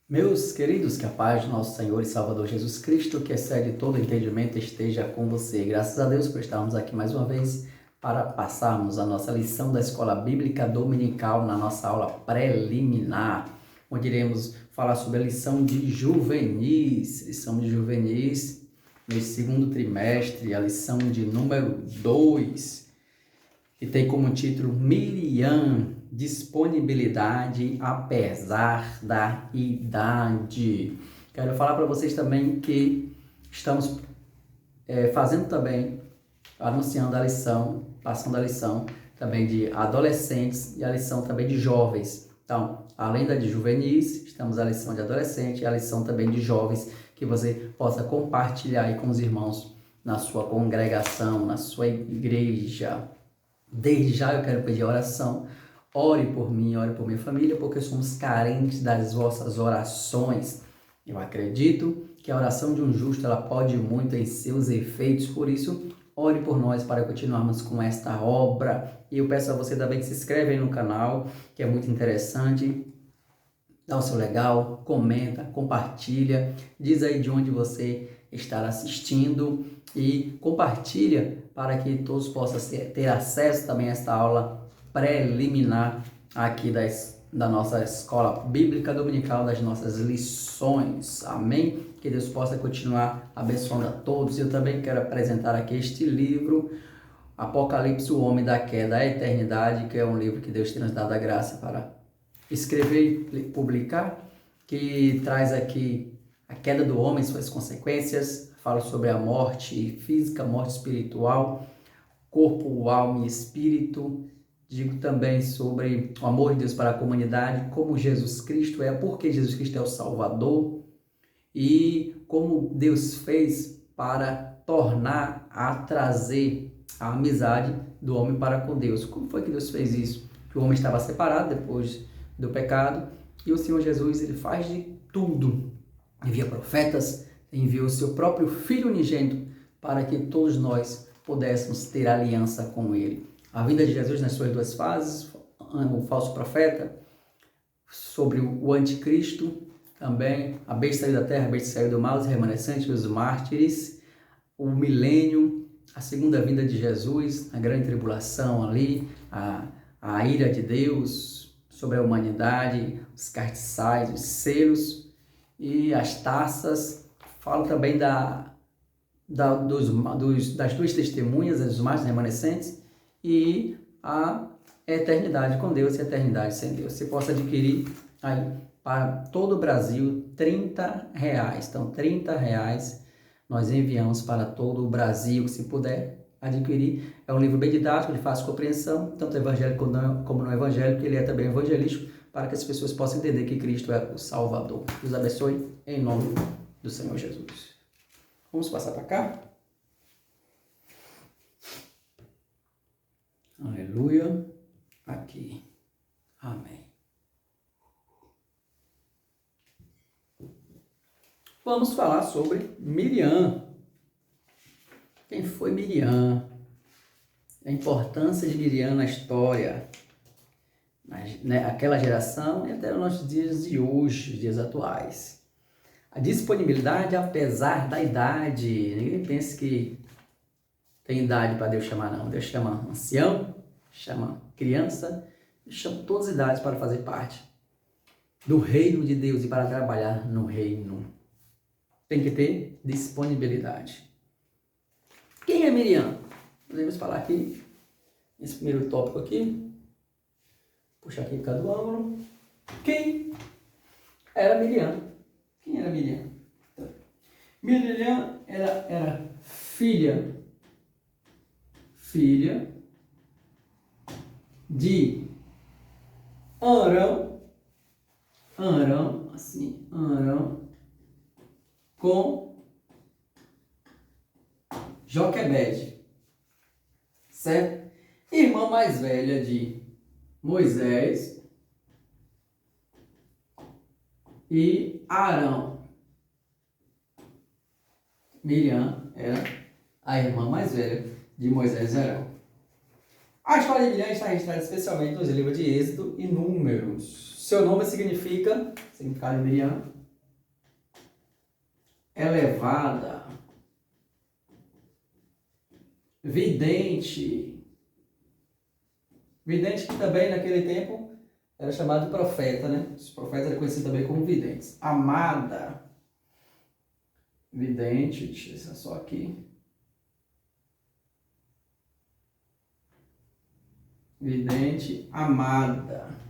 Meus queridos, que a paz do nosso Senhor e Salvador Jesus Cristo, que excede todo entendimento, esteja com você. Graças a Deus por estarmos aqui mais uma vez para passarmos a nossa lição da Escola Bíblica Dominical na nossa aula preliminar, onde iremos falar sobre a lição de juvenis. Lição de juvenis, nesse segundo trimestre, a lição de número 2, que tem como título Miriam, disponibilidade apesar da idade. Quero falar para vocês também que estamos fazendo também, anunciando a lição, passando a lição também de adolescentes e a lição também de jovens. Então, além da de juvenis, estamos a lição de adolescente e a lição também de jovens, que você possa compartilhar aí com os irmãos na sua congregação, na sua igreja. Desde já eu quero pedir oração. Ore por mim, ore por minha família, porque somos carentes das vossas orações. Eu acredito que a oração de um justo ela pode muito em seus efeitos, por isso, ore por nós para continuarmos com esta obra. E eu peço a você também que se inscreva aí no canal, que é muito interessante. Dá o seu legal, comenta, compartilha, diz aí de onde você está assistindo e compartilha para que todos possam ter acesso também a esta aula preliminar aqui da nossa Escola Bíblica Dominical, das nossas lições. Amém? Que Deus possa continuar abençoando a todos. Eu também quero apresentar aqui este livro, Apocalipse, o Homem da Queda, a Eternidade, que é um livro que Deus tem nos dado a graça para escrever e publicar, que traz aqui a queda do homem, suas consequências, fala sobre a morte física, morte espiritual, corpo, alma e espírito. Digo também sobre o amor de Deus para a comunidade, como Jesus Cristo é, porque Jesus Cristo é o Salvador e como Deus fez para trazer a amizade do homem para com Deus. Como foi que Deus fez isso? Que o homem estava separado depois do pecado e o Senhor Jesus ele faz de tudo. Envia profetas, enviou o seu próprio Filho unigênito para que todos nós pudéssemos ter aliança com Ele. A vinda de Jesus nas suas duas fases, o falso profeta, sobre o anticristo, também a besta saiu da terra, a besta saiu do mal, os remanescentes, os mártires, o milênio, a segunda vinda de Jesus, a grande tribulação ali, a ira de Deus sobre a humanidade, os castiçais, os selos e as taças. Falo também das duas testemunhas, dos mártires remanescentes, e a eternidade com Deus e a eternidade sem Deus. Você possa adquirir aí para todo o Brasil R$30. Então, R$30 nós enviamos para todo o Brasil. Se puder adquirir, é um livro bem didático, de fácil compreensão, tanto evangélico como não evangélico, ele é também evangelístico, para que as pessoas possam entender que Cristo é o Salvador. Deus abençoe, em nome do Senhor Jesus. Vamos passar para cá? Aleluia. Aqui. Amém. Vamos falar sobre Miriam. Quem foi Miriam? A importância de Miriam na história, aquela geração e até os nossos dias de hoje, os dias atuais. A disponibilidade apesar da idade. Ninguém pensa que tem idade para Deus chamar, não. Deus chama ancião, chama criança, chama todas as idades para fazer parte do reino de Deus e para trabalhar no reino. Tem que ter disponibilidade. Quem é Miriam? Podemos falar aqui, esse primeiro tópico aqui. Puxar aqui cada ângulo. Quem era Miriam? Quem era Miriam? Miriam era filha de Arão com Joquebede, certo? Irmã mais velha de Moisés e Arão. Miriam era a irmã mais velha de Moisés e Arão. A história de Miriam está registrada especialmente nos livros de Êxodo e Números. Seu nome significa, significado de Miriam, elevada, vidente. Vidente que também naquele tempo era chamado de profeta, né? Os profetas eram conhecidos também como videntes. Amada, vidente, deixa eu ver só aqui. Vidente, amada.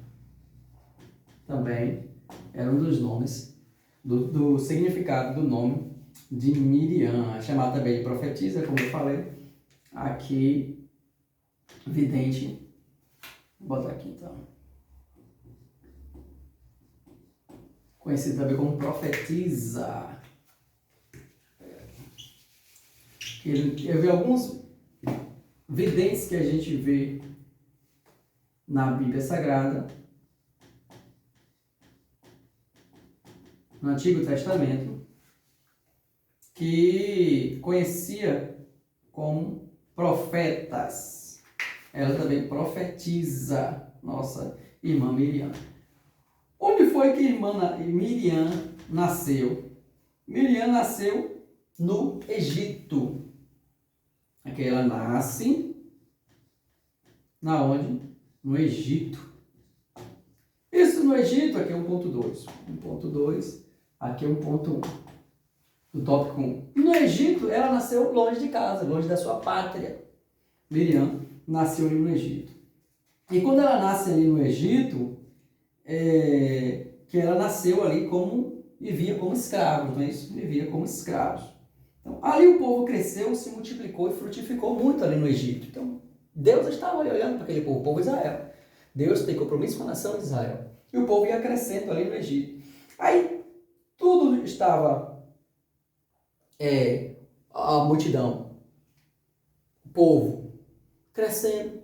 Também era um dos nomes, do significado do nome de Miriam, chamada também de profetisa, como eu falei. Aqui, vidente. Vou botar aqui então. Conhecido também como profetisa. Eu vi alguns videntes que a gente vê na Bíblia Sagrada, no Antigo Testamento, que conhecia como profetas. Ela também profetiza, nossa irmã Miriam. Onde foi que a irmã Miriam nasceu? Miriam nasceu no Egito. Aqui ela nasce, na onde? No Egito. Isso no Egito, aqui é 1.2. 1.2, aqui é 1.1. Do tópico 1. No Egito, ela nasceu longe de casa, longe da sua pátria. Miriam nasceu ali no Egito. E quando ela nasce ali no Egito, que ela nasceu ali vivia como escravos, não é isso? Vivia como escravos. Então, ali o povo cresceu, se multiplicou e frutificou muito ali no Egito. Então, Deus estava ali olhando para aquele povo, o povo de Israel. Deus tem compromisso com a nação de Israel. E o povo ia crescendo ali no Egito. Aí, tudo estava, a multidão, o povo, crescendo,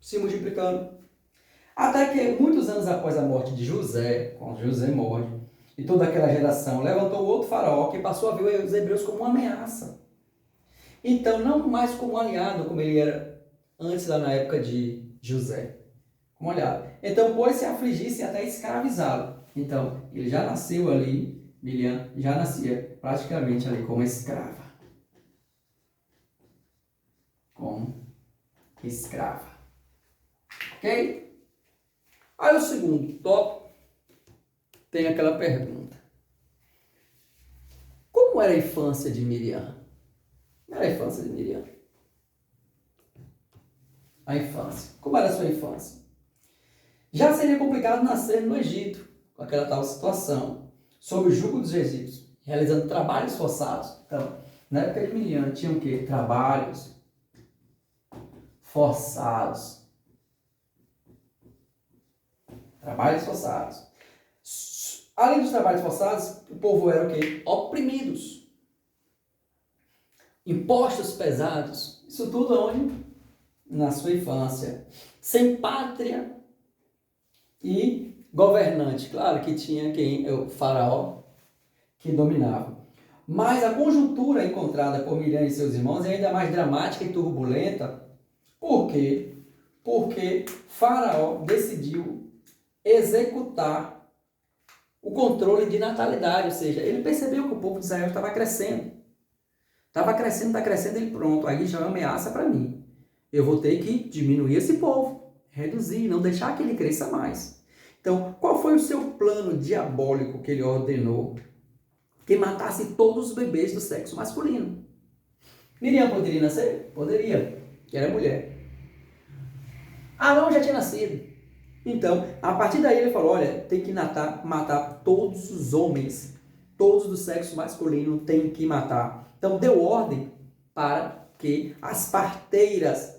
se multiplicando. Até que, muitos anos após a morte de José, quando José morre, e toda aquela geração levantou outro faraó que passou a ver os hebreus como uma ameaça. Então, não mais como um aliado, como ele era antes, lá na época de José. Como aliado. Então, pôs-se a afligir-se até escravizá-lo. Então, ele já nasceu ali, Miriam já nascia praticamente ali como escrava. Como escrava. Ok? Aí o segundo tópico tem aquela pergunta. Como era a infância de Miriam? Como era a infância de Miriam? A infância. Como era a sua infância? Já seria complicado nascer no Egito, com aquela tal situação, sob o jugo dos egípcios, realizando trabalhos forçados. Então, na época de Miriam, tinham o quê? Trabalhos forçados. Trabalhos forçados. Além dos trabalhos forçados, o povo era o quê? Oprimidos. Impostos pesados. Isso tudo onde? Na sua infância. Sem pátria e governante. Claro que tinha quem? O faraó que dominava. Mas a conjuntura encontrada por Miriam e seus irmãos é ainda mais dramática e turbulenta. Por quê? Porque Faraó decidiu executar o controle de natalidade, ou seja, ele percebeu que o povo de Israel estava crescendo. Estava crescendo, está crescendo, ele pronto, aí já é uma ameaça para mim. Eu vou ter que diminuir esse povo, reduzir, não deixar que ele cresça mais. Então, qual foi o seu plano diabólico que ele ordenou? Que matasse todos os bebês do sexo masculino. Miriam poderia nascer? Poderia, que era mulher. Arão já tinha nascido. Então, a partir daí ele falou, olha, tem que matar todos os homens, todos do sexo masculino tem que matar. Então, deu ordem para que as parteiras,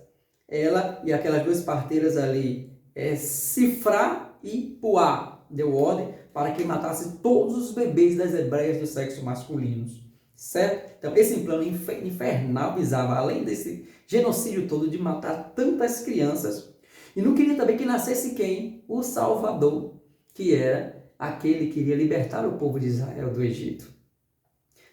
ela e aquelas duas parteiras ali, Cifrá e Puá, deu ordem para que matasse todos os bebês das hebreias do sexo masculino. Certo? Então, esse plano infernal visava, além desse genocídio todo, de matar tantas crianças. E não queria também que nascesse quem? O Salvador, que era aquele que iria libertar o povo de Israel do Egito.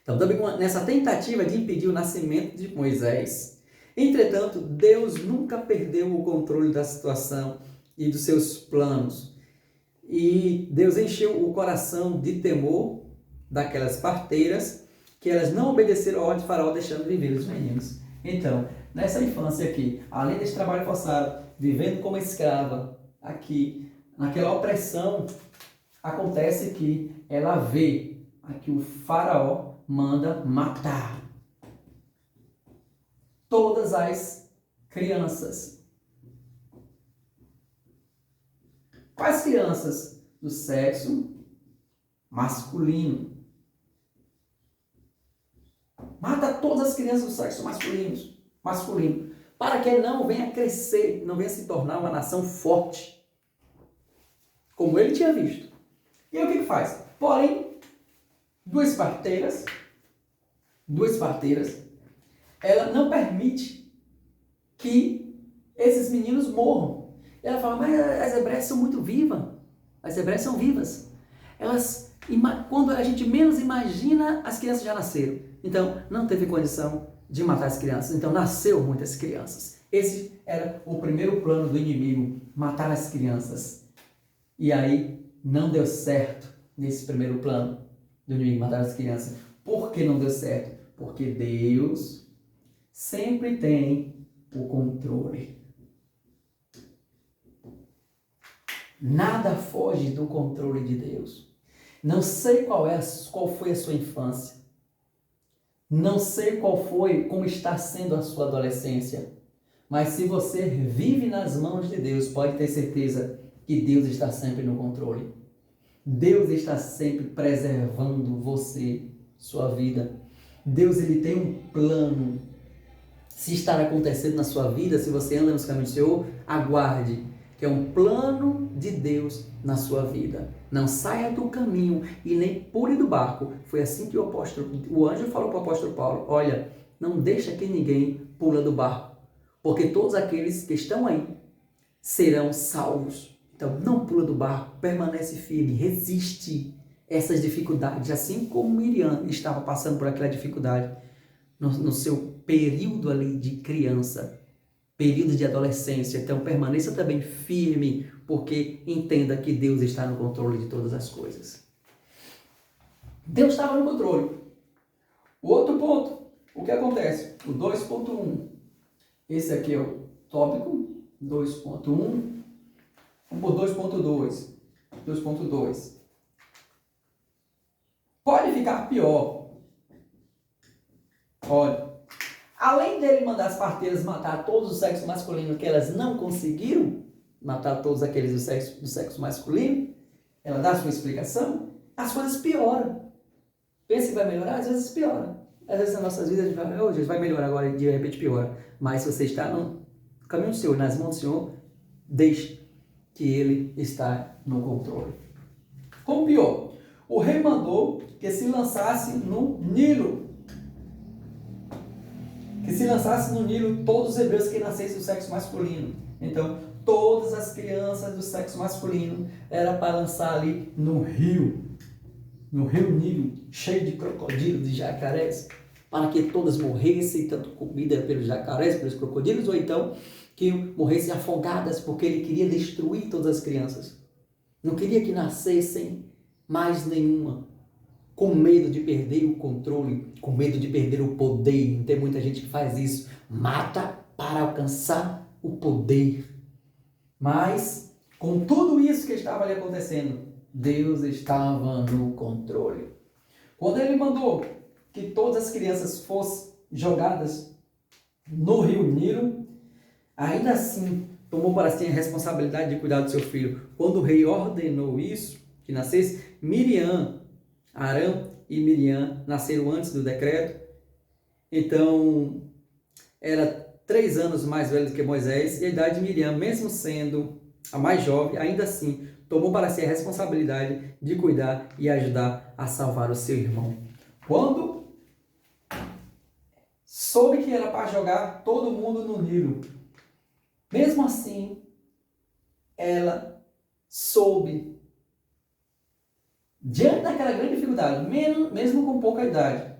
Então, também nessa tentativa de impedir o nascimento de Moisés. Entretanto, Deus nunca perdeu o controle da situação e dos seus planos. E Deus encheu o coração de temor daquelas parteiras, que elas não obedeceram a ordem de Faraó, deixando viver os meninos. Então, nessa infância aqui, além desse trabalho forçado, vivendo como escrava, aqui, naquela opressão, acontece que ela vê aqui o Faraó manda matar todas as crianças. Quais crianças? Do sexo masculino. Mata todas as crianças do sexo masculino, para que não venha crescer, não venha se tornar uma nação forte, como ele tinha visto. E aí o que faz? Porém, duas parteiras, ela não permite que esses meninos morram. Ela fala, mas as hebreias são muito vivas. As hebreias são vivas. Elas, quando a gente menos imagina, as crianças já nasceram. Então, não teve condição de matar as crianças. Então, nasceu muitas crianças. Esse era o primeiro plano do inimigo, matar as crianças. E aí, não deu certo nesse primeiro plano do inimigo, matar as crianças. Por que não deu certo? Porque Deus sempre tem o controle. Nada foge do controle de Deus. Não sei qual foi a sua infância. Não sei como está sendo a sua adolescência. Mas se você vive nas mãos de Deus, pode ter certeza que Deus está sempre no controle. Deus está sempre preservando você, sua vida. Deus, ele tem um plano. Se estar acontecendo na sua vida, se você anda nos caminhos do Senhor, aguarde, que é um plano de Deus na sua vida. Não saia do caminho e nem pule do barco. Foi assim que o anjo falou para o apóstolo Paulo, olha, não deixa que ninguém pula do barco, porque todos aqueles que estão aí serão salvos. Então, não pula do barco, permanece firme, resiste essas dificuldades, assim como Miriam estava passando por aquela dificuldade no seu período ali de criança, período de adolescência. Então, permaneça também firme, porque entenda que Deus está no controle de todas as coisas. Deus estava no controle. O outro ponto, o que acontece? O 2.1. Esse aqui é o tópico 2.1. Vamos por 2.2. 2.2. Pode ficar pior. Olha, além dele mandar as parteiras matar todos os sexos masculinos que elas não conseguiram, matar todos aqueles do sexo masculino, ela dá a sua explicação, as coisas pioram. Pensa que vai melhorar, às vezes piora. Às vezes nas nossas vidas a gente vai, oh, Jesus, vai melhorar agora e de repente piora. Mas se você está no caminho do Senhor, nas mãos do Senhor, deixe que Ele está no controle. Como pior, o rei mandou que se lançasse no Nilo. Que se lançasse no Nilo todos os hebreus que nascessem do sexo masculino. Então, todas as crianças do sexo masculino era para lançar ali no rio Nilo, cheio de crocodilos, de jacarés, para que todas morressem, tanto comida pelos jacarés, pelos crocodilos, ou então que morressem afogadas, porque ele queria destruir todas as crianças. Não queria que nascessem mais nenhuma, com medo de perder o controle, com medo de perder o poder. Tem muita gente que faz isso, mata para alcançar o poder. Mas, com tudo isso que estava ali acontecendo, Deus estava no controle. Quando ele mandou que todas as crianças fossem jogadas no rio Nilo, ainda assim tomou para si a responsabilidade de cuidar do seu filho. Quando o rei ordenou isso, que nascesse, Arão e Miriam nasceram antes do decreto. Então, era 3 anos mais velho do que Moisés, e a idade de Miriam, mesmo sendo a mais jovem, ainda assim tomou para si a responsabilidade de cuidar e ajudar a salvar o seu irmão. Quando soube que era para jogar todo mundo no Nilo, mesmo assim, ela soube, diante daquela grande dificuldade, mesmo com pouca idade,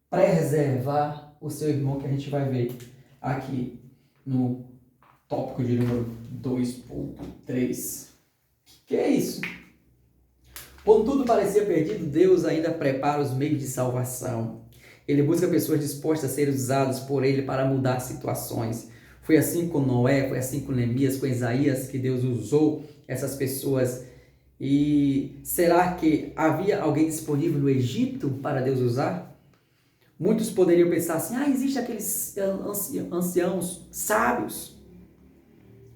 preservar o seu irmão, que a gente vai ver aqui no tópico de número 2.3. Que é isso? Quando tudo parecia perdido, Deus ainda prepara os meios de salvação. Ele busca pessoas dispostas a serem usadas por Ele para mudar situações. Foi assim com Noé, foi assim com Neemias, com Isaías, que Deus usou essas pessoas. E será que havia alguém disponível no Egito para Deus usar? Muitos poderiam pensar assim, existe aqueles anciãos sábios,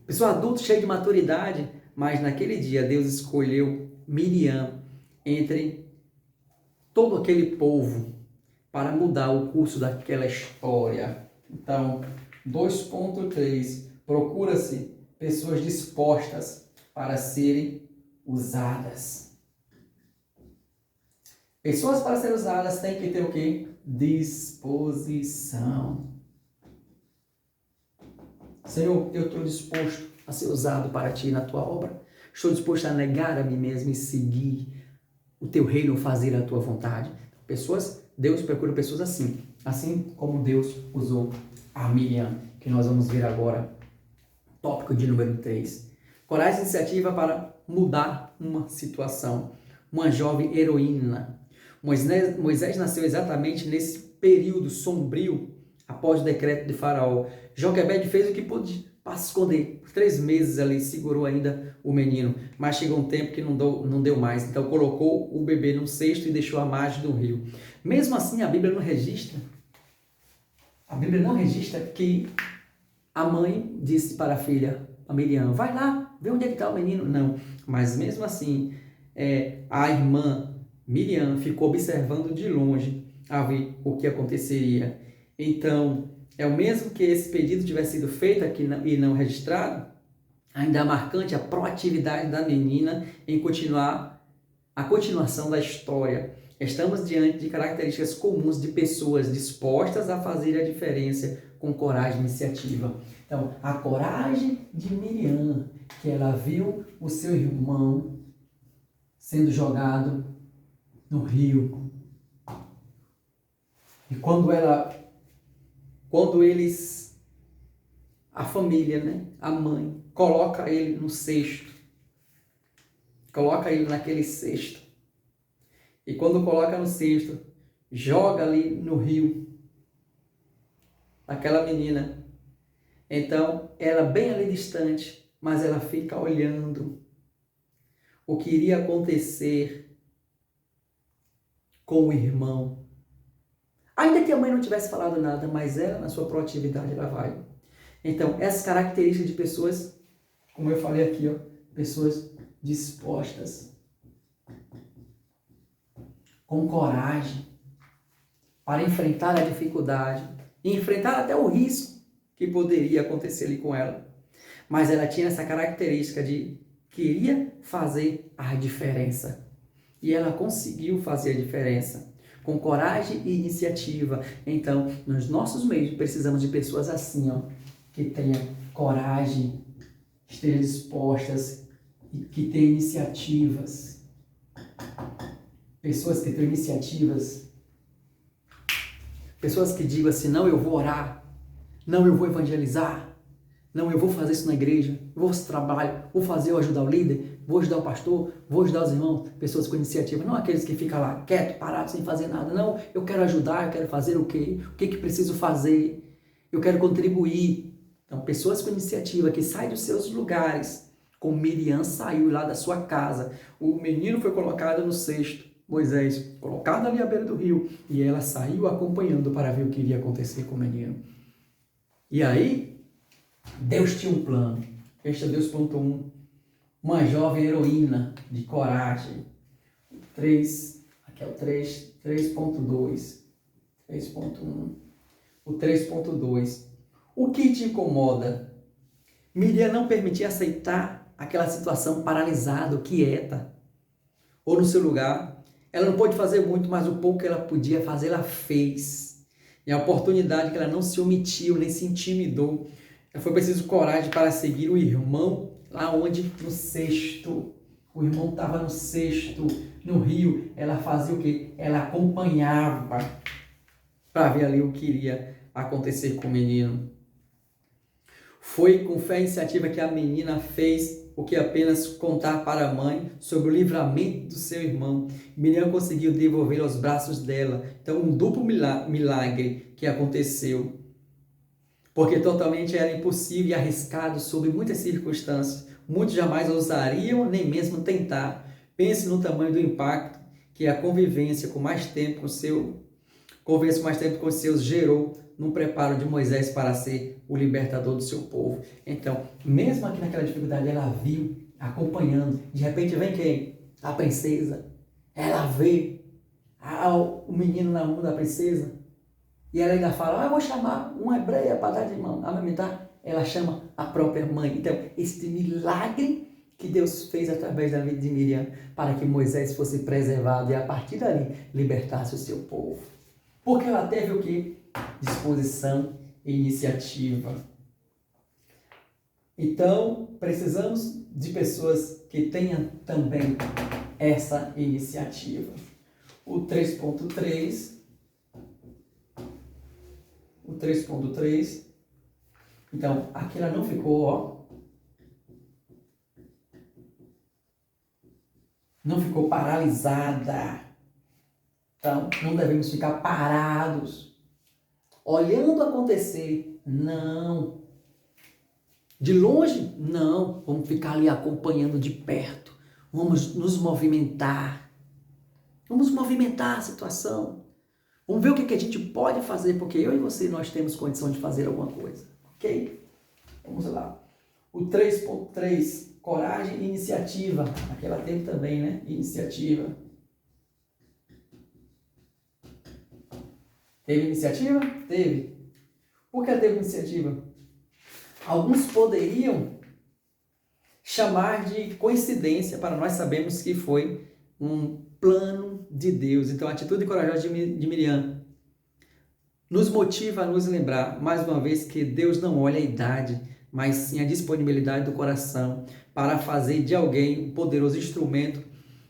pessoa adulta cheia de maturidade, mas naquele dia Deus escolheu Miriam entre todo aquele povo para mudar o curso daquela história. Então, 2.3, procura-se pessoas dispostas para serem usadas. Pessoas para serem usadas têm que ter o quê? Disposição. Senhor, eu estou disposto a ser usado para Ti na Tua obra. Estou disposto a negar a mim mesmo e seguir o Teu reino, fazer a Tua vontade. Deus procura pessoas assim como Deus usou a Miriam, que nós vamos ver agora. Tópico de número 3. Coragem e iniciativa para mudar uma situação. Uma jovem heroína. Moisés nasceu exatamente nesse período sombrio após o decreto de Faraó. Joquebede fez o que pôde para se esconder. Por 3 meses ali segurou ainda o menino, mas chegou um tempo que não deu mais. Então colocou o bebê num cesto e deixou à margem do rio. Mesmo assim, a Bíblia não registra que a mãe disse para a filha, a Miriam, vai lá, vê onde é que está o menino. Não, mas mesmo assim, a irmã Miriam ficou observando de longe a ver o que aconteceria. Então, é o mesmo que esse pedido tivesse sido feito aqui e não registrado, ainda é marcante a proatividade da menina em continuar a continuação da história. Estamos diante de características comuns de pessoas dispostas a fazer a diferença com coragem e iniciativa. Então, a coragem de Miriam, que ela viu o seu irmão sendo jogado no rio. E a família, a mãe, coloca ele no cesto, coloca ele naquele cesto, e quando coloca no cesto, joga ali no rio, aquela menina, então ela bem ali distante, mas ela fica olhando o que iria acontecer com o irmão. Ainda que a mãe não tivesse falado nada, mas ela, na sua proatividade, ela vai. Então, essas características de pessoas, como eu falei aqui, pessoas dispostas, com coragem, para enfrentar a dificuldade, e enfrentar até o risco que poderia acontecer ali com ela. Mas ela tinha essa característica de queria fazer a diferença. E ela conseguiu fazer a diferença. Com coragem e iniciativa. Então, nos nossos meios, precisamos de pessoas assim, que tenham coragem, estejam dispostas e que tenham iniciativas. Pessoas que tenham iniciativas. Pessoas que digam assim, não, eu vou orar. Não, eu vou evangelizar. Não, eu vou fazer isso na igreja. Vou fazer trabalho. Vou ajudar o líder. Vou ajudar o pastor. Vou ajudar os irmãos. Pessoas com iniciativa. Não aqueles que ficam lá quieto, parado, sem fazer nada. Não, eu quero ajudar. Eu quero fazer o quê? O que preciso fazer? Eu quero contribuir. Então, pessoas com iniciativa que saem dos seus lugares. Como Miriam saiu lá da sua casa. O menino foi colocado no cesto. Moisés colocado ali à beira do rio. E ela saiu acompanhando para ver o que iria acontecer com o menino. E aí, Deus tinha um plano. Este é Deus ponto 1. Uma jovem heroína de coragem. 3, aqui é o 3.2. 3.1. O 3.2. O que te incomoda? Miriam não permitia aceitar aquela situação paralisada, quieta. Ou no seu lugar. Ela não pôde fazer muito, mas o pouco que ela podia fazer, ela fez. E a oportunidade que ela não se omitiu, nem se intimidou. Foi preciso coragem para seguir o irmão lá onde? No cesto. O irmão estava no cesto, no rio. Ela fazia o quê? Ela acompanhava para ver ali o que iria acontecer com o menino. Foi com fé e iniciativa que a menina fez que apenas contar para a mãe sobre o livramento do seu irmão. Miriam conseguiu devolver aos braços dela. Então, um duplo milagre que aconteceu. Porque totalmente era impossível e arriscado sob muitas circunstâncias. Muitos jamais ousariam nem mesmo tentar. Pense no tamanho do impacto que a convivência com mais tempo com seus gerou no preparo de Moisés para ser o libertador do seu povo. Então, mesmo aqui naquela dificuldade, ela viu, acompanhando. De repente vem quem? A princesa. Ela vê o menino na mão da princesa. E ela ainda fala, eu vou chamar uma hebreia para dar de mão, amamentar. Ela chama a própria mãe. Então, este milagre que Deus fez através da vida de Miriam para que Moisés fosse preservado e a partir dali libertasse o seu povo. Porque ela teve o quê? Disposição e iniciativa. Então, precisamos de pessoas que tenham também essa iniciativa. O 3.3, então, aqui ela não ficou, não ficou paralisada. Então, não devemos ficar parados, olhando acontecer. Não. De longe? Não. Vamos ficar ali acompanhando de perto. Vamos nos movimentar. Vamos movimentar a situação. Vamos ver o que a gente pode fazer, porque eu e você, nós temos condição de fazer alguma coisa. Ok? Vamos lá. O 3.3, coragem e iniciativa. Aqui ela teve também, né? Iniciativa. Teve iniciativa? Teve. Por que teve iniciativa? Alguns poderiam chamar de coincidência, para nós sabemos que foi um plano de Deus. Então, a atitude corajosa de Miriam nos motiva a nos lembrar, mais uma vez, que Deus não olha a idade, mas sim a disponibilidade do coração para fazer de alguém um poderoso instrumento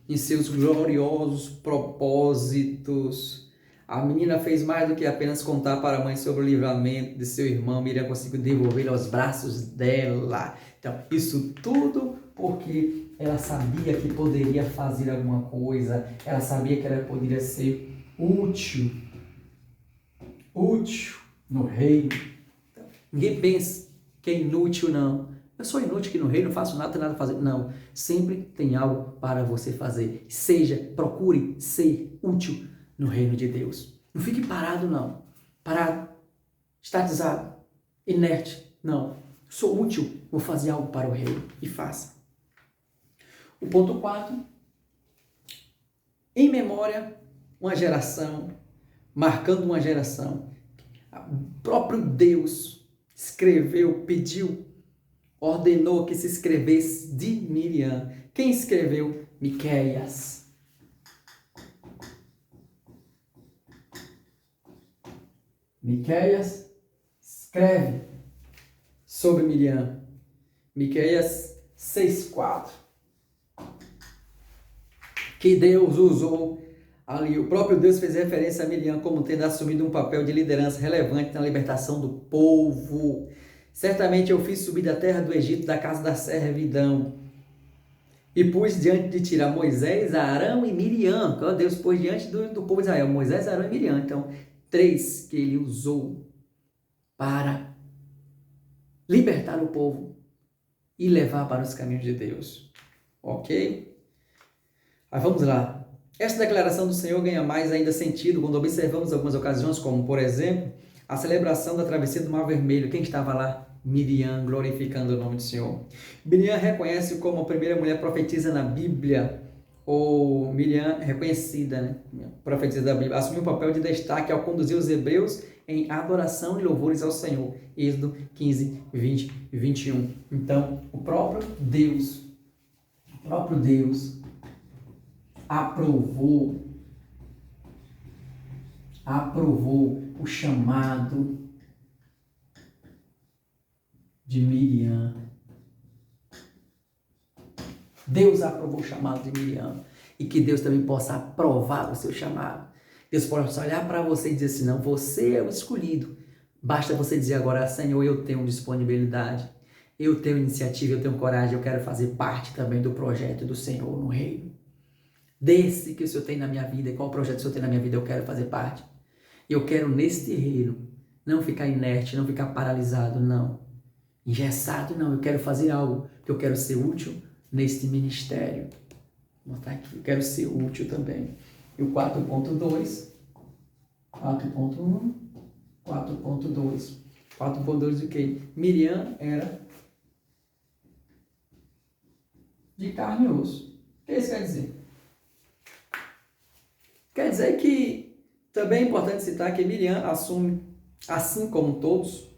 em seus gloriosos propósitos. A menina fez mais do que apenas contar para a mãe sobre o livramento de seu irmão. Miriam conseguiu devolver aos braços dela. Então, isso tudo porque ela sabia que poderia fazer alguma coisa. Ela sabia que ela poderia ser útil no reino. Então, ninguém pensa que é inútil, não. Eu sou inútil aqui no reino, não faço nada, não tenho nada a fazer. Não, sempre tem algo para você fazer. Procure ser útil no reino de Deus. Não fique parado, não. Parado, estatizado, inerte. Não. Sou útil, vou fazer algo para o reino. E faça. O ponto 4. Em memória, uma geração, marcando uma geração. O próprio Deus escreveu, pediu, ordenou que se escrevesse de Miriam. Quem escreveu? Miqueias. Miqueias escreve sobre Miriam. Miqueias 6:4. Que Deus usou ali, o próprio Deus fez referência a Miriam como tendo assumido um papel de liderança relevante na libertação do povo. Certamente eu fiz subir da terra do Egito, da casa da servidão, e pus diante de ti Moisés, Arão e Miriam. Deus pôs diante do povo de Israel, Moisés, Arão e Miriam. Então, 3 que ele usou para libertar o povo e levar para os caminhos de Deus. Ok? Mas vamos lá. Esta declaração do Senhor ganha mais ainda sentido quando observamos algumas ocasiões, como, por exemplo, a celebração da travessia do Mar Vermelho. Quem estava lá? Miriam, glorificando o nome do Senhor. Miriam reconhece como a primeira mulher profetisa na Bíblia, ou Miriam reconhecida, né? Profetisa da Bíblia, assumiu um papel de destaque ao conduzir os hebreus em adoração e louvores ao Senhor. Êxodo 15, 20 e 21. Então, o próprio Deus aprovou o chamado de Miriam. Deus aprovou o chamado de Miriam. E que Deus também possa aprovar o seu chamado. Deus possa olhar para você e dizer assim, não, você é o escolhido. Basta você dizer agora, Senhor, eu tenho disponibilidade. eu tenho iniciativa, eu tenho coragem, eu quero fazer parte também do projeto do Senhor no reino. Desse que o Senhor tem na minha vida, qual projeto o Senhor tem na minha vida, eu quero fazer parte. Eu quero neste reino não ficar inerte, não ficar paralisado, não. Engessado, não. Eu quero fazer algo, porque eu quero ser útil neste ministério. Vou botar aqui, eu quero ser útil também. E o 4.2, 4.1, 4.2. 4.2 o quê? Miriam era de carne e osso. O que isso quer dizer? Quer dizer que também é importante citar que Miriam assume, assim como todos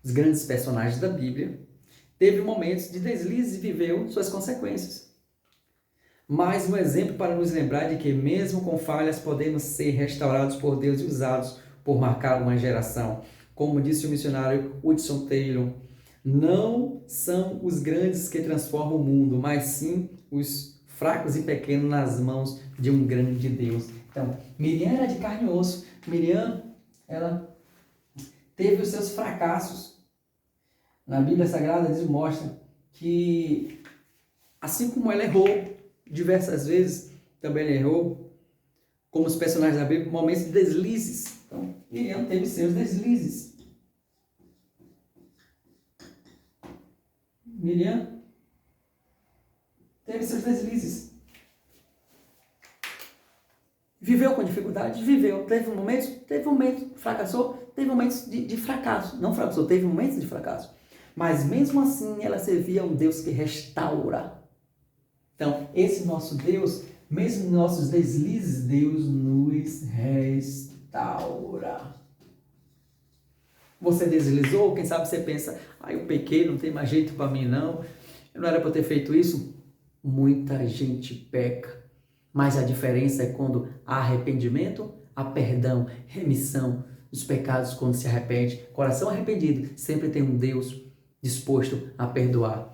os grandes personagens da Bíblia, teve momentos de deslize e viveu suas consequências. Mais um exemplo para nos lembrar de que mesmo com falhas podemos ser restaurados por Deus e usados por marcar uma geração. Como disse o missionário Hudson Taylor, não são os grandes que transformam o mundo, mas sim os fracos e pequenos nas mãos de um grande Deus. Então, Miriam era de carne e osso. Miriam, ela teve os seus fracassos. Na Bíblia Sagrada, Deus mostra que, assim como ela errou diversas vezes, também ela errou, como os personagens da Bíblia, momentos de deslizes. Então, Miriam teve seus deslizes. Miriam teve seus deslizes. Viveu com dificuldade? Viveu. Teve momentos, fracassou, teve momentos de fracasso. Não fracassou, teve momentos de fracasso. Mas mesmo assim, ela servia a um Deus que restaura. Então, esse nosso Deus, mesmo nos nossos deslizes, Deus nos restaura. Você deslizou? Quem sabe você pensa, eu pequei, não tem mais jeito para mim não. Eu não era para ter feito isso. Muita gente peca. Mas a diferença é quando há arrependimento, há perdão, remissão dos pecados quando se arrepende. Coração arrependido sempre tem um Deus disposto a perdoar.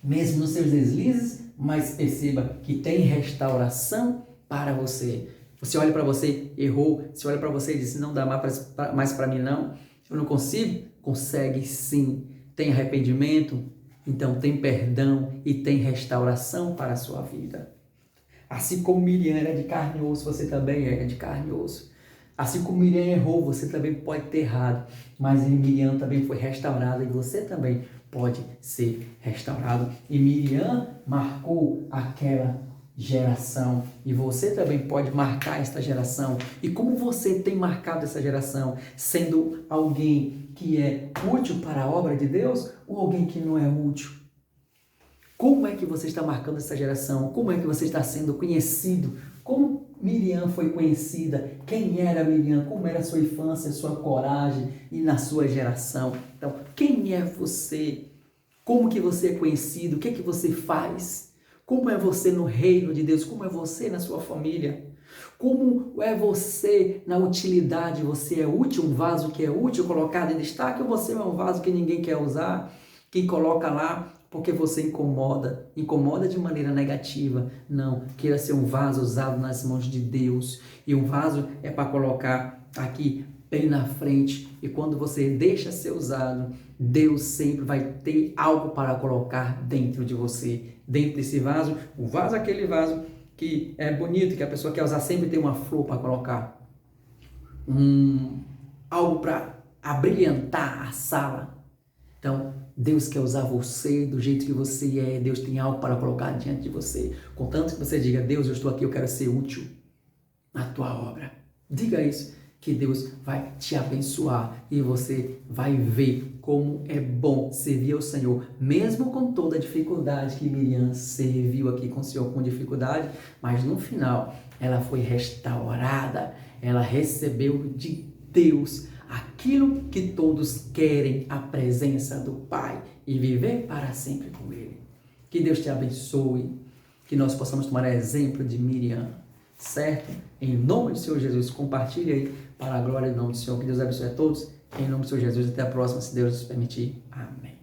Mesmo nos seus deslizes, mas perceba que tem restauração para você. Você olha para você, errou. Você olha para você e diz, não dá mais para mim não. Eu não consigo? Consegue sim. Tem arrependimento, então tem perdão e tem restauração para a sua vida. Assim como Miriam era de carne e osso, você também é de carne e osso. Assim como Miriam errou, você também pode ter errado. Mas Miriam também foi restaurada e você também pode ser restaurado. E Miriam marcou aquela geração. E você também pode marcar esta geração. E como você tem marcado essa geração? Sendo alguém que é útil para a obra de Deus ou alguém que não é útil? Como é que você está marcando essa geração? Como é que você está sendo conhecido? Como Miriam foi conhecida? Quem era Miriam? Como era a sua infância, a sua coragem e na sua geração? Então, quem é você? Como que você é conhecido? O que é que você faz? Como é você no reino de Deus? Como é você na sua família? Como é você na utilidade? Você é útil, um vaso que é útil, colocado em destaque, ou você é um vaso que ninguém quer usar, que coloca lá porque você incomoda de maneira negativa? Não, queira ser um vaso usado nas mãos de Deus. E um vaso é para colocar aqui bem na frente. E quando você deixa ser usado, Deus sempre vai ter algo para colocar dentro de você. Dentro desse vaso, o vaso é aquele vaso que é bonito, que a pessoa quer usar, sempre tem uma flor para colocar. Algo para abrilhantar a sala. Então, Deus quer usar você do jeito que você é. Deus tem algo para colocar diante de você. Contanto que você diga, Deus, eu estou aqui, eu quero ser útil na tua obra. Diga isso, que Deus vai te abençoar e você vai ver como é bom servir ao Senhor, mesmo com toda a dificuldade que Miriam serviu aqui com o Senhor com dificuldade, mas no final ela foi restaurada, ela recebeu de Deus aquilo que todos querem, a presença do Pai e viver para sempre com Ele. Que Deus te abençoe, que nós possamos tomar exemplo de Miriam, certo? Em nome do Senhor Jesus, compartilhe aí para a glória do nome do Senhor. Que Deus abençoe a todos. Em nome do Senhor Jesus, até a próxima, se Deus nos permitir. Amém.